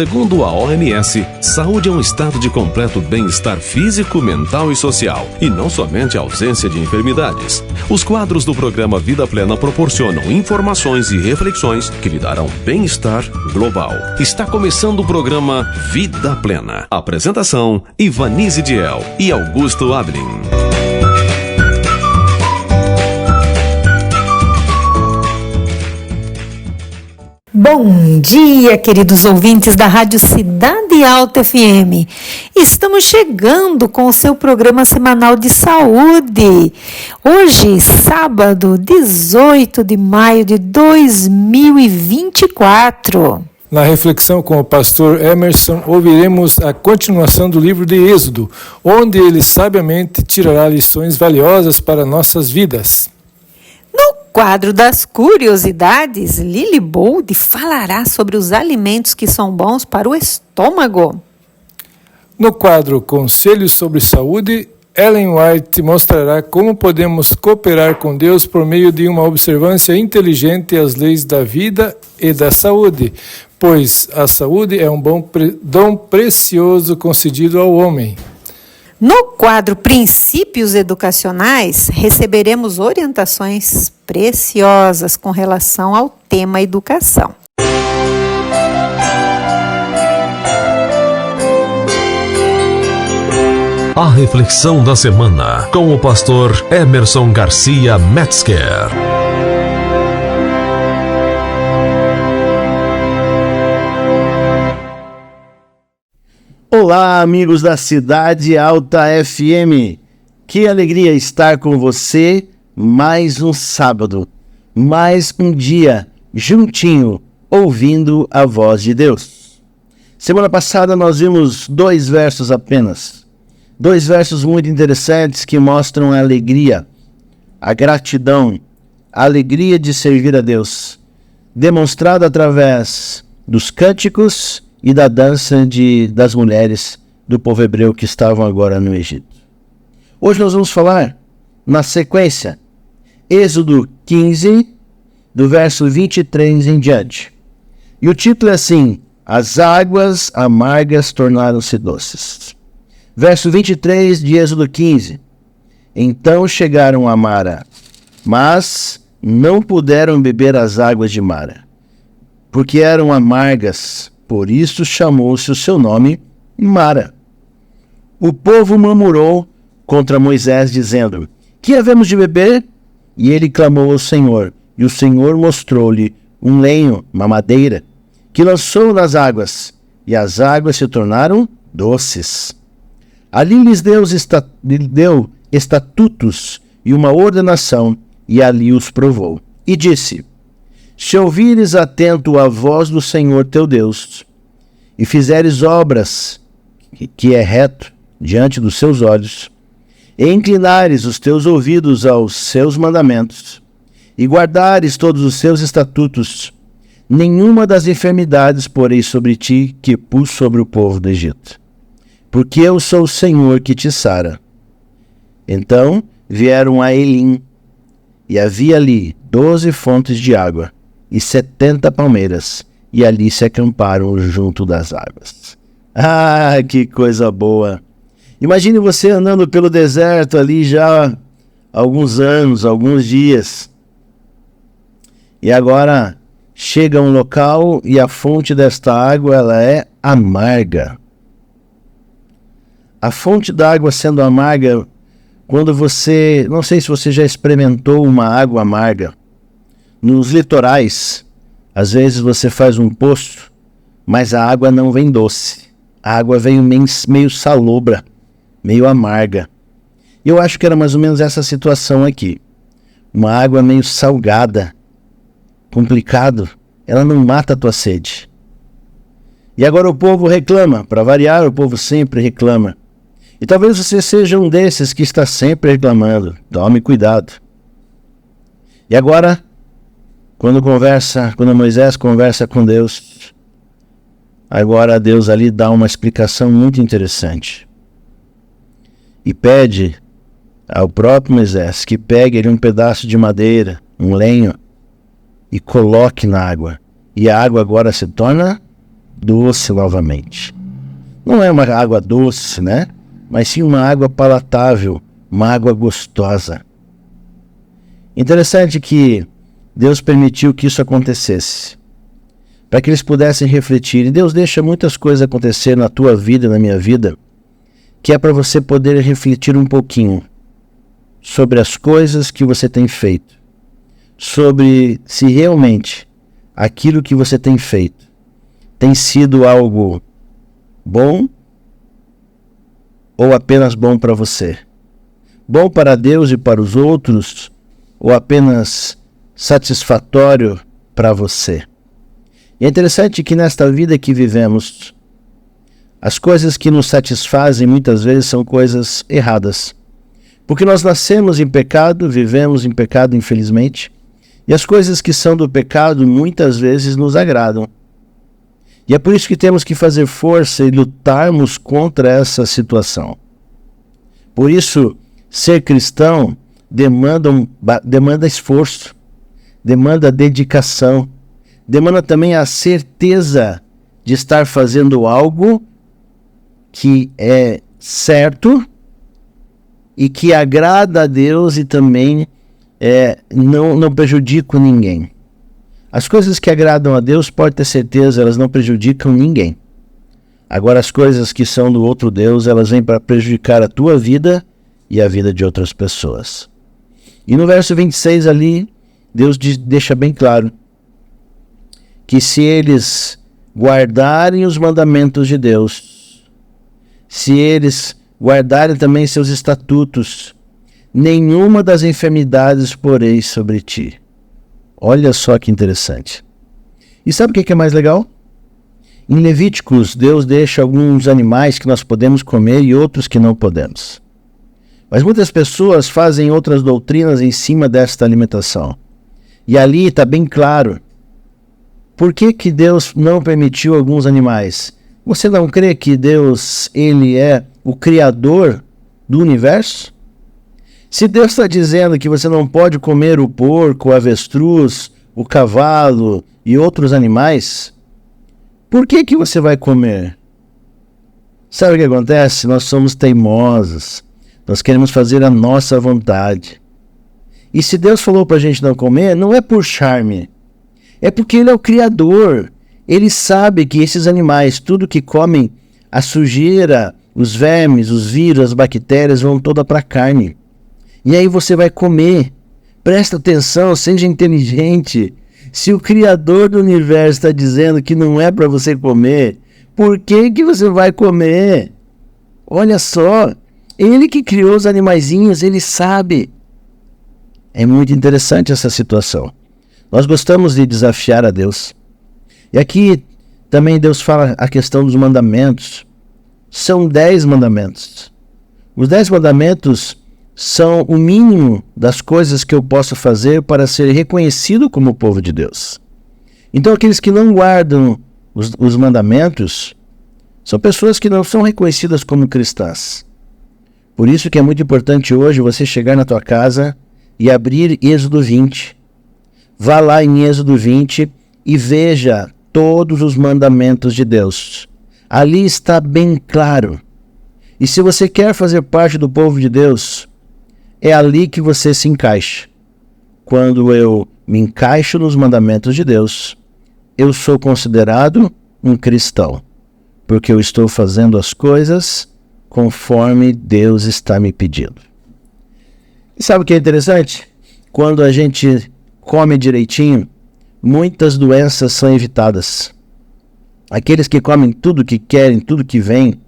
Segundo a OMS, saúde é um estado de completo bem-estar físico, mental e social, e não somente a ausência de enfermidades. Os quadros do programa Vida Plena proporcionam informações e reflexões que lhe darão bem-estar global. Está começando o programa Vida Plena. Apresentação: Ivanise Diel e Augusto Ablin. Bom dia, queridos ouvintes da Rádio Cidade Alta FM. Estamos chegando com o seu programa semanal de saúde. Hoje, sábado, 18 de maio de 2024. Na reflexão com o pastor Emerson, ouviremos a continuação do livro de Êxodo, onde ele sabiamente tirará lições valiosas para nossas vidas. No quadro das curiosidades, Lily Bold falará sobre os alimentos que são bons para o estômago. No quadro Conselhos sobre Saúde, Ellen White mostrará como podemos cooperar com Deus por meio de uma observância inteligente às leis da vida e da saúde, pois a saúde é um dom precioso concedido ao homem. No quadro Princípios Educacionais, receberemos orientações preciosas com relação ao tema educação. A reflexão da semana com o pastor Emerson Garcia Metzger. Olá, amigos da Cidade Alta FM. Que alegria estar com você mais um sábado, mais um dia juntinho, ouvindo a voz de Deus. Semana passada nós vimos 2 versos apenas. 2 versos muito interessantes que mostram a alegria, a gratidão, a alegria de servir a Deus, demonstrada através dos cânticos e da dança das mulheres do povo hebreu que estavam agora no Egito. Hoje nós vamos falar, na sequência, Êxodo 15, do verso 23 em diante. E o título é assim: As águas amargas tornaram-se doces. Verso 23 de Êxodo 15. Então chegaram a Mara, mas não puderam beber as águas de Mara, porque eram amargas. Por isso chamou-se o seu nome Mara. O povo murmurou contra Moisés, dizendo: Que havemos de beber? E ele clamou ao Senhor, e o Senhor mostrou-lhe um lenho, uma madeira, que lançou nas águas, e as águas se tornaram doces. Ali lhes deu estatutos e uma ordenação, e ali os provou. E disse: Se ouvires atento a voz do Senhor teu Deus, e fizeres obras que é reto diante dos seus olhos, e inclinares os teus ouvidos aos seus mandamentos, e guardares todos os seus estatutos, nenhuma das enfermidades porei sobre ti que pus sobre o povo do Egito, porque eu sou o Senhor que te sara. Então vieram a Elim, e havia ali 12 fontes de água, e 70 palmeiras, e ali se acamparam junto das águas. Ah, que coisa boa! Imagine você andando pelo deserto ali já há alguns anos, alguns dias. E agora chega a um local e a fonte desta água ela é amarga. A fonte da água sendo amarga, quando você... Não sei se você já experimentou uma água amarga. Nos litorais, às vezes você faz um poço, mas a água não vem doce. A água vem meio salobra, meio amarga. E eu acho que era mais ou menos essa situação aqui. Uma água meio salgada, complicado, ela não mata a tua sede. E agora o povo reclama, para variar, o povo sempre reclama. E talvez você seja um desses que está sempre reclamando. Tome cuidado. E agora, quando Moisés conversa com Deus, agora Deus ali dá uma explicação muito interessante. E pede ao próprio Moisés que pegue ali um pedaço de madeira, um lenho, e coloque na água. E a água agora se torna doce novamente. Não é uma água doce, né? Mas sim uma água palatável, uma água gostosa. Interessante que Deus permitiu que isso acontecesse, para que eles pudessem refletir. E Deus deixa muitas coisas acontecer na tua vida e na minha vida, que é para você poder refletir um pouquinho sobre as coisas que você tem feito, sobre se realmente aquilo que você tem feito tem sido algo bom ou apenas bom para você? Bom para Deus e para os outros ou apenas satisfatório para você? E é interessante que nesta vida que vivemos, as coisas que nos satisfazem muitas vezes são coisas erradas. Porque nós nascemos em pecado, vivemos em pecado, infelizmente, e as coisas que são do pecado muitas vezes nos agradam. E é por isso que temos que fazer força e lutarmos contra essa situação. Por isso, ser cristão demanda esforço, demanda dedicação, demanda também a certeza de estar fazendo algo que é certo e que agrada a Deus e também não prejudica ninguém. As coisas que agradam a Deus, pode ter certeza, elas não prejudicam ninguém. Agora, as coisas que são do outro Deus, elas vêm para prejudicar a tua vida e a vida de outras pessoas. E no verso 26 ali, Deus deixa bem claro que se eles guardarem os mandamentos de Deus, se eles guardarem também seus estatutos, nenhuma das enfermidades porei sobre ti. Olha só que interessante. E sabe o que é mais legal? Em Levíticos, Deus deixa alguns animais que nós podemos comer e outros que não podemos. Mas muitas pessoas fazem outras doutrinas em cima desta alimentação. E ali está bem claro. Por que Deus não permitiu alguns animais? Você não crê que Deus, Ele é o Criador do universo? Se Deus está dizendo que você não pode comer o porco, o avestruz, o cavalo e outros animais, por que você vai comer? Sabe o que acontece? Nós somos teimosos. Nós queremos fazer a nossa vontade. E se Deus falou para a gente não comer, não é por charme. É porque Ele é o Criador. Ele sabe que esses animais, tudo que comem, a sujeira, os vermes, os vírus, as bactérias vão toda para a carne. E aí você vai comer. Presta atenção, seja inteligente. Se o Criador do universo está dizendo que não é para você comer, por que você vai comer? Olha só, Ele que criou os animaizinhos, Ele sabe. É muito interessante essa situação. Nós gostamos de desafiar a Deus. E aqui também Deus fala a questão dos mandamentos. São 10 mandamentos. Os 10 mandamentos são o mínimo das coisas que eu posso fazer para ser reconhecido como povo de Deus. Então aqueles que não guardam os mandamentos são pessoas que não são reconhecidas como cristãs. Por isso que é muito importante hoje você chegar na tua casa e abrir Êxodo 20. Vá lá em Êxodo 20 e veja todos os mandamentos de Deus. Ali está bem claro. E se você quer fazer parte do povo de Deus, é ali que você se encaixa. Quando eu me encaixo nos mandamentos de Deus, eu sou considerado um cristão, porque eu estou fazendo as coisas conforme Deus está me pedindo. E sabe o que é interessante? Quando a gente come direitinho, muitas doenças são evitadas. Aqueles que comem tudo que querem, tudo que vem,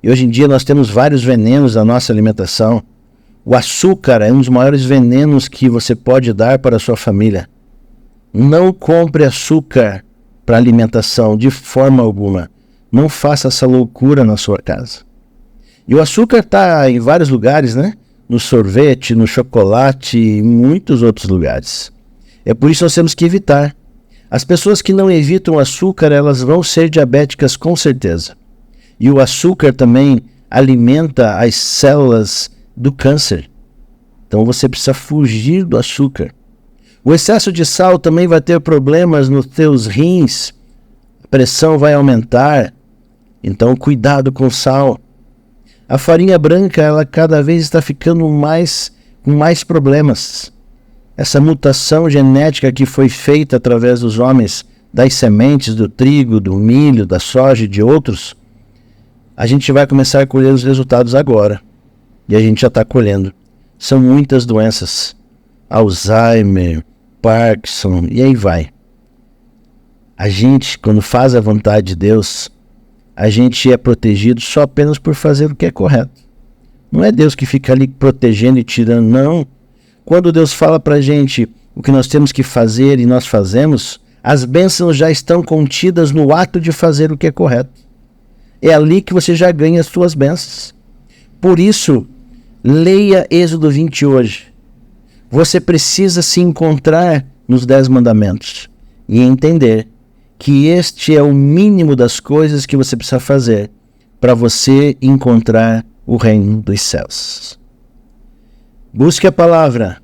e hoje em dia nós temos vários venenos na nossa alimentação. O açúcar é um dos maiores venenos que você pode dar para a sua família. Não compre açúcar para alimentação de forma alguma. Não faça essa loucura na sua casa. E o açúcar está em vários lugares, né? No sorvete, no chocolate e em muitos outros lugares. É por isso que nós temos que evitar. As pessoas que não evitam o açúcar, elas vão ser diabéticas com certeza. E o açúcar também alimenta as células do câncer. Então você precisa fugir do açúcar. O excesso de sal também vai ter problemas nos teus rins, a pressão vai aumentar, então cuidado com o sal. A farinha branca, ela cada vez está ficando com mais problemas. Essa mutação genética que foi feita através dos homens, das sementes do trigo, do milho, da soja e de outros, a gente vai começar a colher os resultados agora. E a gente já está colhendo. São muitas doenças. Alzheimer, Parkinson, e aí vai. A gente, quando faz a vontade de Deus, a gente é protegido só apenas por fazer o que é correto. Não é Deus que fica ali protegendo e tirando, não. Quando Deus fala para a gente o que nós temos que fazer e nós fazemos, as bênçãos já estão contidas no ato de fazer o que é correto. É ali que você já ganha as suas bênçãos. Por isso, leia Êxodo 20 hoje. Você precisa se encontrar nos 10 mandamentos e entender que este é o mínimo das coisas que você precisa fazer para você encontrar o reino dos céus. Busque a palavra,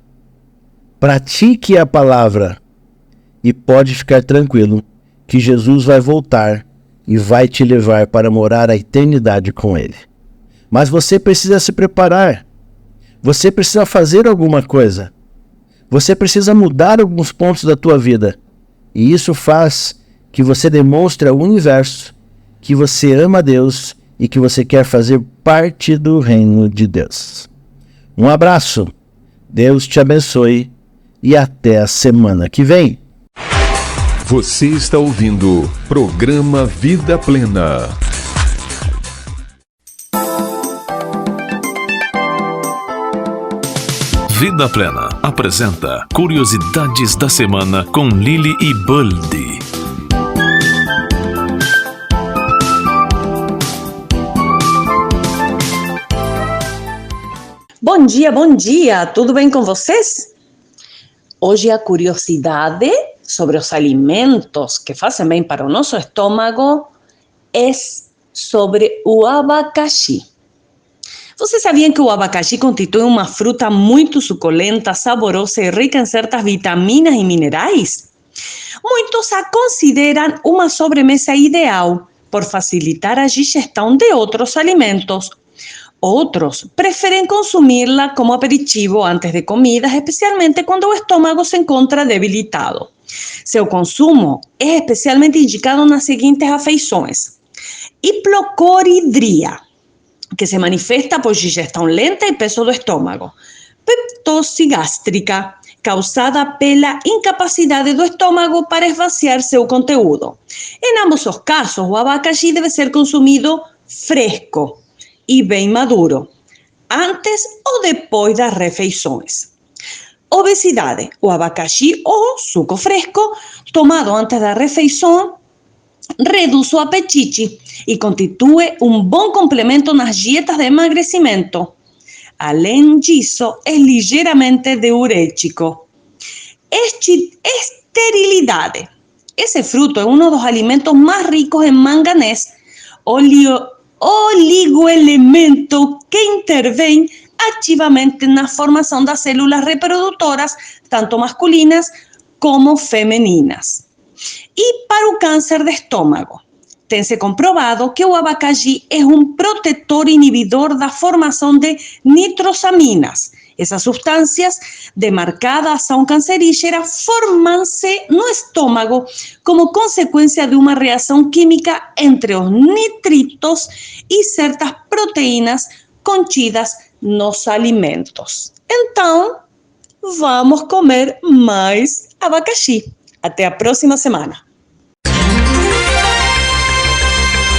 pratique a palavra e pode ficar tranquilo que Jesus vai voltar e vai te levar para morar a eternidade com Ele. Mas você precisa se preparar, você precisa fazer alguma coisa, você precisa mudar alguns pontos da tua vida e isso faz que você demonstre ao universo que você ama a Deus e que você quer fazer parte do reino de Deus. Um abraço, Deus te abençoe e até a semana que vem. Você está ouvindo Programa Vida Plena. Vida Plena apresenta Curiosidades da Semana com Lili e Buldi. Bom dia, tudo bem com vocês? Hoje a curiosidade sobre os alimentos que fazem bem para o nosso estômago é sobre o abacaxi. Vocês sabiam que o abacaxi constitui uma fruta muito suculenta, saborosa e rica em certas vitaminas e minerais? Muitos a consideram uma sobremesa ideal por facilitar a digestão de outros alimentos. Outros preferem consumi-la como aperitivo antes de comidas, especialmente quando o estômago se encontra debilitado. Seu consumo é especialmente indicado nas seguintes afeições: hipocloridria, que se manifesta por digestão lenta e peso do estômago; peptose gástrica, causada pela incapacidade do estômago para esvaziar seu conteúdo. Em ambos os casos, o abacaxi deve ser consumido fresco e bem maduro, antes ou depois das refeições. Obesidade: o abacaxi ou suco fresco, tomado antes da refeição, reduz o apetite e constitui um bom complemento nas dietas de emagrecimento. Além disso, é ligeiramente diurético. Esterilidade: esse fruto é um dos alimentos mais ricos em manganês, oligoelemento que intervém ativamente na formação das células reprodutoras, tanto masculinas como femininas. E para o câncer de estômago, tem-se comprovado que o abacaxi é um protetor inibidor da formação de nitrosaminas. Essas substâncias de marcada ação cancerígena formam-se no estômago como consequência de uma reação química entre os nitritos e certas proteínas contidas nos alimentos. Então, vamos comer mais abacaxi. Até a próxima semana.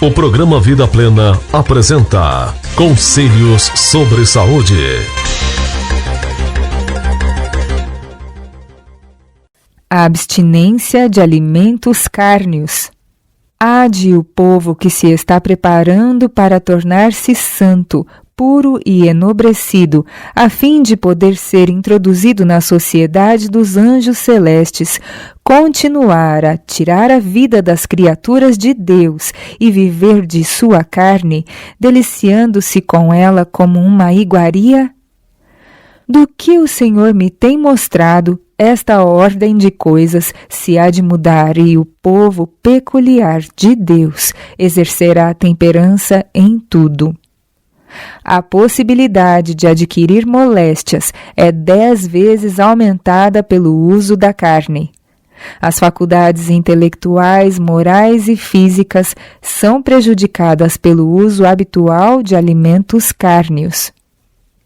O programa Vida Plena apresenta Conselhos sobre Saúde. A abstinência de alimentos cárneos. Ade o povo que se está preparando para tornar-se santo, puro e enobrecido, a fim de poder ser introduzido na sociedade dos anjos celestes, continuar a tirar a vida das criaturas de Deus e viver de sua carne, deliciando-se com ela como uma iguaria? Do que o Senhor me tem mostrado, esta ordem de coisas se há de mudar e o povo peculiar de Deus exercerá temperança em tudo. A possibilidade de adquirir moléstias é 10 vezes aumentada pelo uso da carne. As faculdades intelectuais, morais e físicas são prejudicadas pelo uso habitual de alimentos cárneos.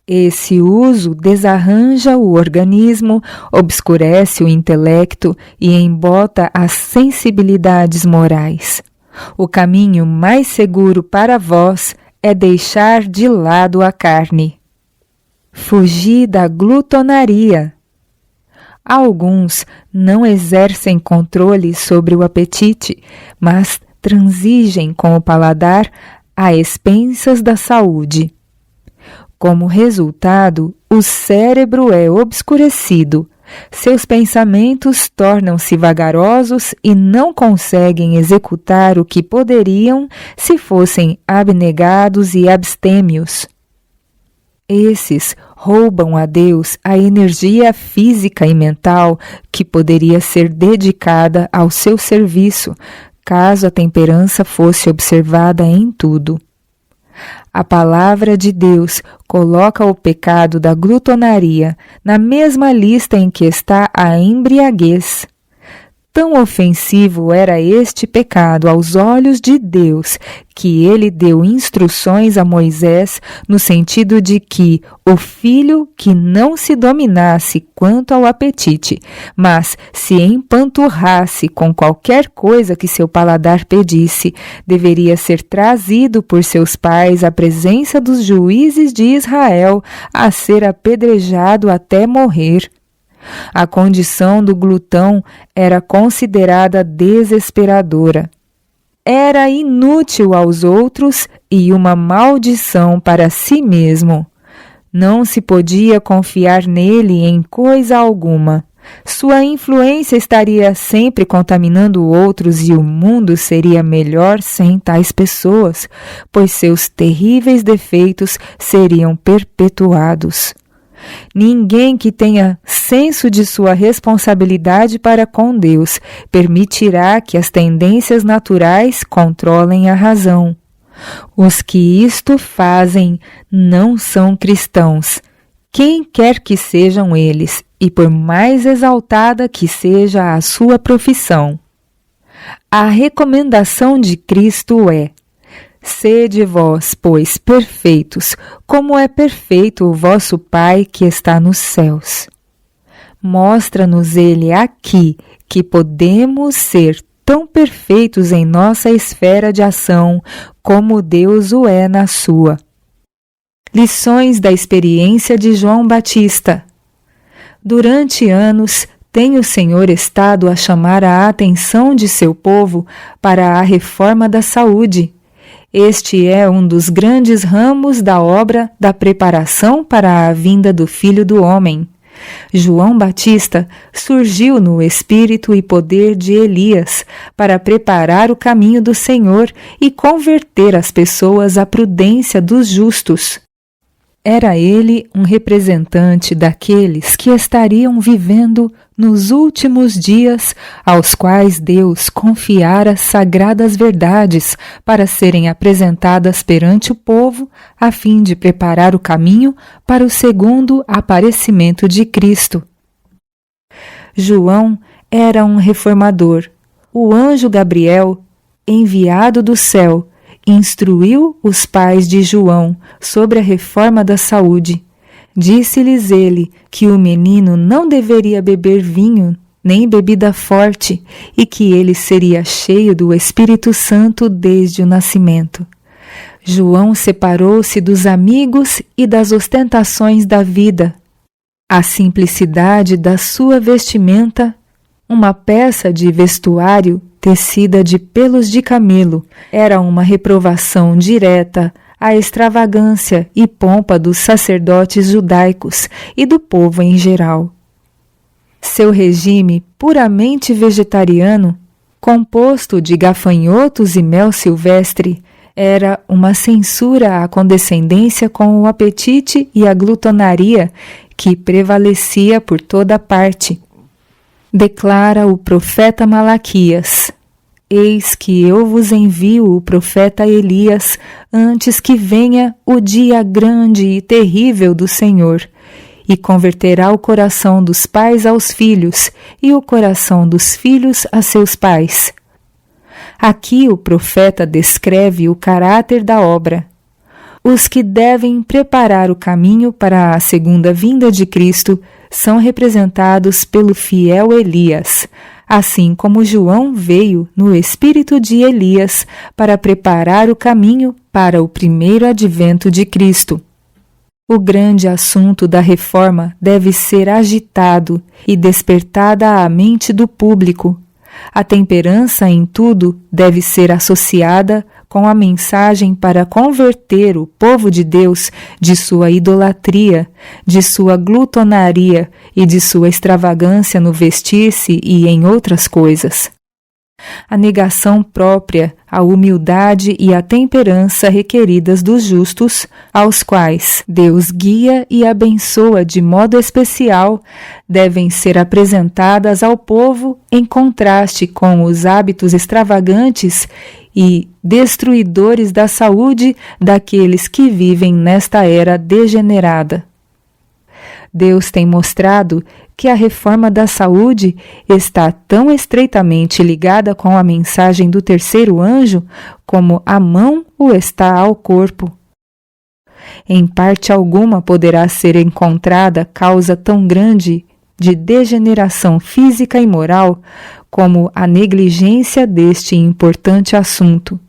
Esse uso desarranja o organismo, obscurece o intelecto e embota as sensibilidades morais. O caminho mais seguro para vós é deixar de lado a carne. Fugir da glutonaria. Alguns não exercem controle sobre o apetite, mas transigem com o paladar a expensas da saúde. Como resultado, o cérebro é obscurecido, seus pensamentos tornam-se vagarosos e não conseguem executar o que poderiam se fossem abnegados e abstêmios. Esses roubam a Deus a energia física e mental que poderia ser dedicada ao seu serviço, caso a temperança fosse observada em tudo. A palavra de Deus coloca o pecado da glutonaria na mesma lista em que está a embriaguez. Tão ofensivo era este pecado aos olhos de Deus que ele deu instruções a Moisés no sentido de que o filho que não se dominasse quanto ao apetite, mas se empanturrasse com qualquer coisa que seu paladar pedisse, deveria ser trazido por seus pais à presença dos juízes de Israel a ser apedrejado até morrer. A condição do glutão era considerada desesperadora. Era inútil aos outros e uma maldição para si mesmo. Não se podia confiar nele em coisa alguma. Sua influência estaria sempre contaminando outros e o mundo seria melhor sem tais pessoas, pois seus terríveis defeitos seriam perpetuados. Ninguém que tenha senso de sua responsabilidade para com Deus permitirá que as tendências naturais controlem a razão. Os que isto fazem não são cristãos, quem quer que sejam eles, e por mais exaltada que seja a sua profissão. A recomendação de Cristo é: sede vós, pois, perfeitos, como é perfeito o vosso Pai que está nos céus. Mostra-nos ele aqui que podemos ser tão perfeitos em nossa esfera de ação como Deus o é na sua. Lições da experiência de João Batista. Durante anos, tem o Senhor estado a chamar a atenção de seu povo para a reforma da saúde. Este é um dos grandes ramos da obra da preparação para a vinda do Filho do Homem. João Batista surgiu no espírito e poder de Elias para preparar o caminho do Senhor e converter as pessoas à prudência dos justos. Era ele um representante daqueles que estariam vivendo nos últimos dias, aos quais Deus confiara sagradas verdades para serem apresentadas perante o povo, a fim de preparar o caminho para o segundo aparecimento de Cristo. João era um reformador. O anjo Gabriel, enviado do céu, instruiu os pais de João sobre a reforma da saúde. Disse-lhes ele que o menino não deveria beber vinho nem bebida forte e que ele seria cheio do Espírito Santo desde o nascimento. João separou-se dos amigos e das ostentações da vida. A simplicidade da sua vestimenta, uma peça de vestuário tecida de pelos de camelo, era uma reprovação direta à extravagância e pompa dos sacerdotes judaicos e do povo em geral. Seu regime puramente vegetariano, composto de gafanhotos e mel silvestre, era uma censura à condescendência com o apetite e a glutonaria que prevalecia por toda parte. Declara o profeta Malaquias: Eis que eu vos envio o profeta Elias, antes que venha o dia grande e terrível do Senhor, e converterá o coração dos pais aos filhos, e o coração dos filhos a seus pais. Aqui o profeta descreve o caráter da obra. Os que devem preparar o caminho para a segunda vinda de Cristo são representados pelo fiel Elias, assim como João veio no espírito de Elias para preparar o caminho para o primeiro advento de Cristo. O grande assunto da reforma deve ser agitado e despertada a mente do público. A temperança em tudo deve ser associada com a mensagem para converter o povo de Deus de sua idolatria, de sua glutonaria e de sua extravagância no vestir-se e em outras coisas. A negação própria, a humildade e a temperança requeridas dos justos, aos quais Deus guia e abençoa de modo especial, devem ser apresentadas ao povo em contraste com os hábitos extravagantes e destruidores da saúde daqueles que vivem nesta era degenerada. Deus tem mostrado que a reforma da saúde está tão estreitamente ligada com a mensagem do terceiro anjo como a mão o está ao corpo. Em parte alguma poderá ser encontrada causa tão grande de degeneração física e moral como a negligência deste importante assunto.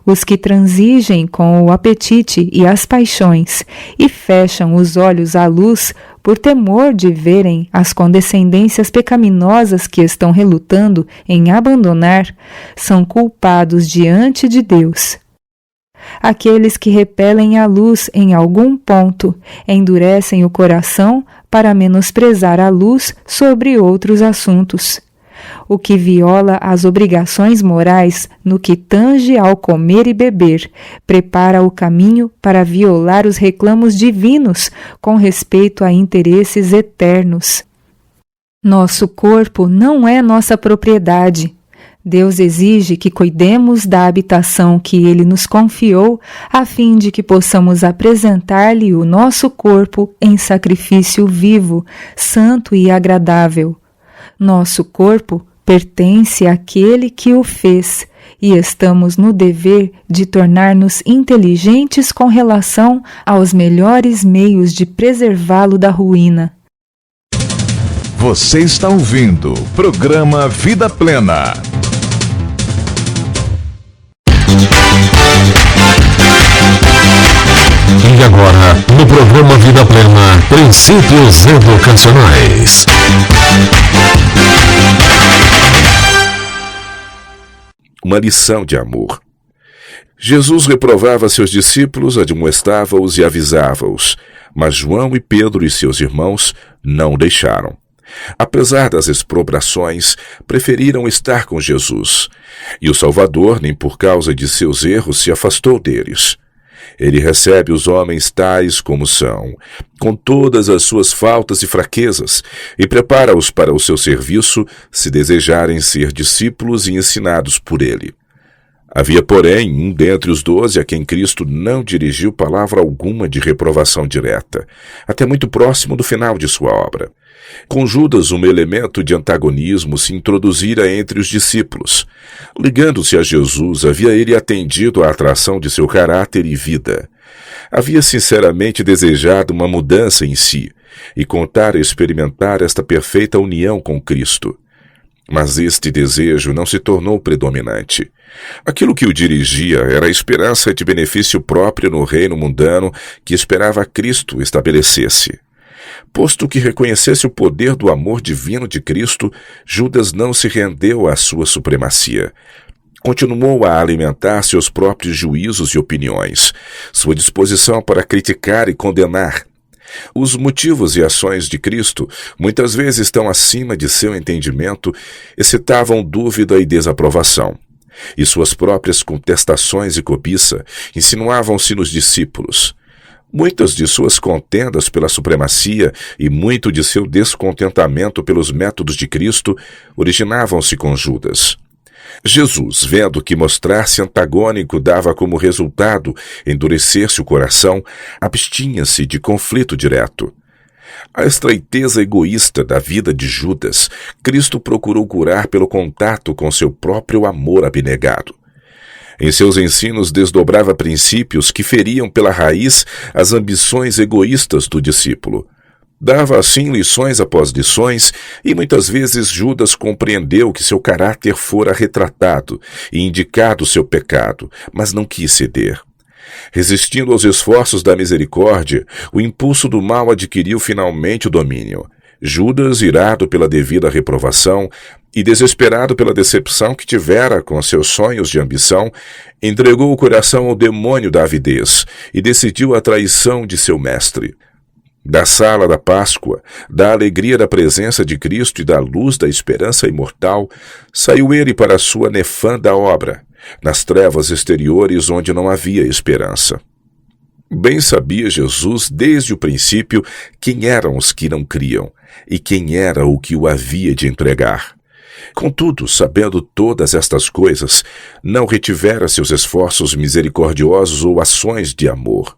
Os que transigem com o apetite e as paixões e fecham os olhos à luz por temor de verem as condescendências pecaminosas que estão relutando em abandonar, são culpados diante de Deus. Aqueles que repelem a luz em algum ponto endurecem o coração para menosprezar a luz sobre outros assuntos. O que viola as obrigações morais no que tange ao comer e beber, prepara o caminho para violar os reclamos divinos com respeito a interesses eternos. Nosso corpo não é nossa propriedade. Deus exige que cuidemos da habitação que Ele nos confiou, a fim de que possamos apresentar-lhe o nosso corpo em sacrifício vivo, santo e agradável. Nosso corpo pertence àquele que o fez e estamos no dever de tornar-nos inteligentes com relação aos melhores meios de preservá-lo da ruína. Você está ouvindo o programa Vida Plena. E agora, no programa Vida Plena, Princípios Educacionais. Uma lição de amor. Jesus reprovava seus discípulos, admoestava-os e avisava-os, mas João e Pedro e seus irmãos não o deixaram. Apesar das exprobrações, preferiram estar com Jesus, e o Salvador, nem por causa de seus erros, se afastou deles. Ele recebe os homens tais como são, com todas as suas faltas e fraquezas, e prepara-os para o seu serviço, se desejarem ser discípulos e ensinados por ele. Havia, porém, um dentre os 12 a quem Cristo não dirigiu palavra alguma de reprovação direta, até muito próximo do final de sua obra. Com Judas, um elemento de antagonismo se introduzira entre os discípulos. Ligando-se a Jesus, havia ele atendido à atração de seu caráter e vida. Havia sinceramente desejado uma mudança em si e contara experimentar esta perfeita união com Cristo. Mas este desejo não se tornou predominante. Aquilo que o dirigia era a esperança de benefício próprio no reino mundano que esperava Cristo estabelecesse. Posto que reconhecesse o poder do amor divino de Cristo, Judas não se rendeu à sua supremacia. Continuou a alimentar seus próprios juízos e opiniões, sua disposição para criticar e condenar. Os motivos e ações de Cristo, muitas vezes estão acima de seu entendimento, excitavam dúvida e desaprovação. E suas próprias contestações e cobiça insinuavam-se nos discípulos. Muitas de suas contendas pela supremacia e muito de seu descontentamento pelos métodos de Cristo originavam-se com Judas. Jesus, vendo que mostrar-se antagônico dava como resultado endurecer-se o coração, abstinha-se de conflito direto. A estreiteza egoísta da vida de Judas, Cristo procurou curar pelo contato com seu próprio amor abnegado. Em seus ensinos desdobrava princípios que feriam pela raiz as ambições egoístas do discípulo. Dava assim lições após lições, e muitas vezes Judas compreendeu que seu caráter fora retratado e indicado seu pecado, mas não quis ceder. Resistindo aos esforços da misericórdia, o impulso do mal adquiriu finalmente o domínio. Judas, irado pela devida reprovação e desesperado pela decepção que tivera com seus sonhos de ambição, entregou o coração ao demônio da avidez e decidiu a traição de seu mestre. Da sala da Páscoa, da alegria da presença de Cristo e da luz da esperança imortal, saiu ele para a sua nefanda obra, nas trevas exteriores onde não havia esperança. Bem sabia Jesus desde o princípio quem eram os que não criam e quem era o que o havia de entregar. Contudo, sabendo todas estas coisas, não retivera seus esforços misericordiosos ou ações de amor.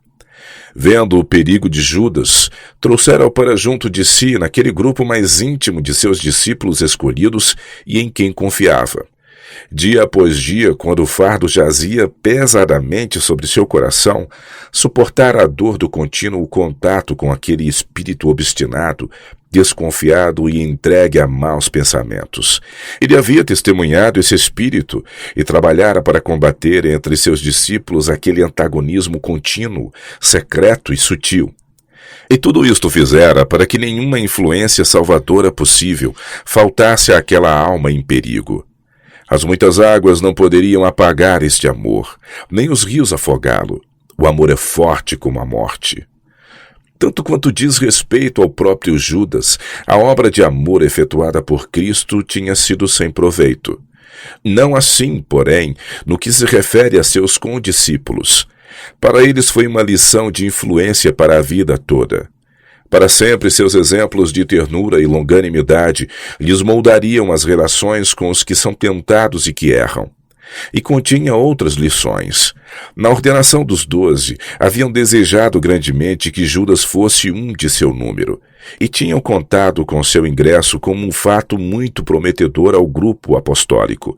Vendo o perigo de Judas, trouxera-o para junto de si naquele grupo mais íntimo de seus discípulos escolhidos e em quem confiava. Dia após dia, quando o fardo jazia pesadamente sobre seu coração, suportara a dor do contínuo contato com aquele espírito obstinado, desconfiado e entregue a maus pensamentos. Ele havia testemunhado esse espírito e trabalhara para combater entre seus discípulos aquele antagonismo contínuo, secreto e sutil. E tudo isto fizera para que nenhuma influência salvadora possível faltasse àquela alma em perigo. As muitas águas não poderiam apagar este amor, nem os rios afogá-lo. O amor é forte como a morte. Tanto quanto diz respeito ao próprio Judas, a obra de amor efetuada por Cristo tinha sido sem proveito. Não assim, porém, no que se refere a seus condiscípulos. Para eles foi uma lição de influência para a vida toda. Para sempre seus exemplos de ternura e longanimidade lhes moldariam as relações com os que são tentados e que erram. E continha outras lições. Na ordenação dos 12, haviam desejado grandemente que Judas fosse um de seu número, e tinham contado com seu ingresso como um fato muito prometedor ao grupo apostólico.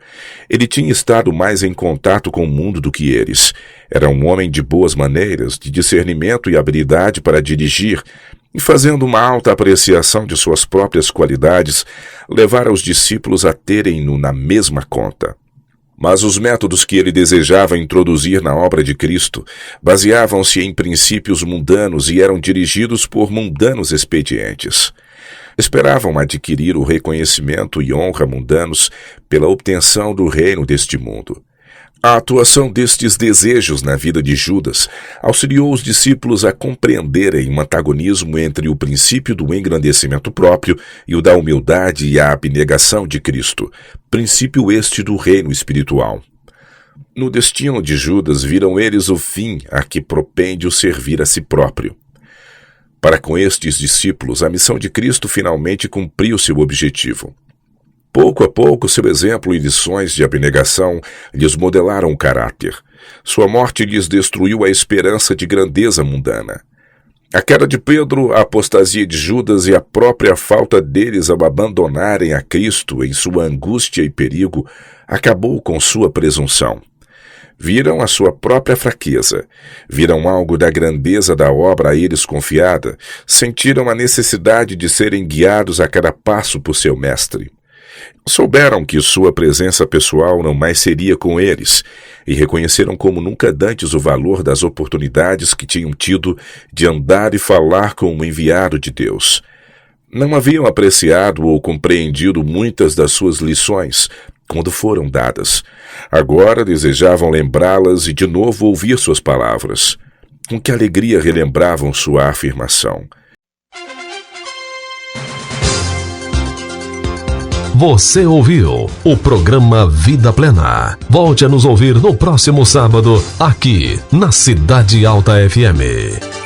Ele tinha estado mais em contato com o mundo do que eles. Era um homem de boas maneiras, de discernimento e habilidade para dirigir, e fazendo uma alta apreciação de suas próprias qualidades, levara os discípulos a terem-no na mesma conta. Mas os métodos que ele desejava introduzir na obra de Cristo baseavam-se em princípios mundanos e eram dirigidos por mundanos expedientes. Esperavam adquirir o reconhecimento e honra mundanos pela obtenção do reino deste mundo. A atuação destes desejos na vida de Judas auxiliou os discípulos a compreenderem um antagonismo entre o princípio do engrandecimento próprio e o da humildade e a abnegação de Cristo, princípio este do reino espiritual. No destino de Judas viram eles o fim a que propende o servir a si próprio. Para com estes discípulos, a missão de Cristo finalmente cumpriu seu objetivo. Pouco a pouco, seu exemplo e lições de abnegação lhes modelaram o caráter. Sua morte lhes destruiu a esperança de grandeza mundana. A queda de Pedro, a apostasia de Judas e a própria falta deles ao abandonarem a Cristo em sua angústia e perigo acabou com sua presunção. Viram a sua própria fraqueza, viram algo da grandeza da obra a eles confiada, sentiram a necessidade de serem guiados a cada passo por seu mestre. Souberam que sua presença pessoal não mais seria com eles e reconheceram como nunca dantes o valor das oportunidades que tinham tido de andar e falar com o enviado de Deus. Não haviam apreciado ou compreendido muitas das suas lições quando foram dadas. Agora desejavam lembrá-las e de novo ouvir suas palavras. Com que alegria relembravam sua afirmação. Você ouviu o programa Vida Plena. Volte a nos ouvir no próximo sábado, aqui na Cidade Alta FM.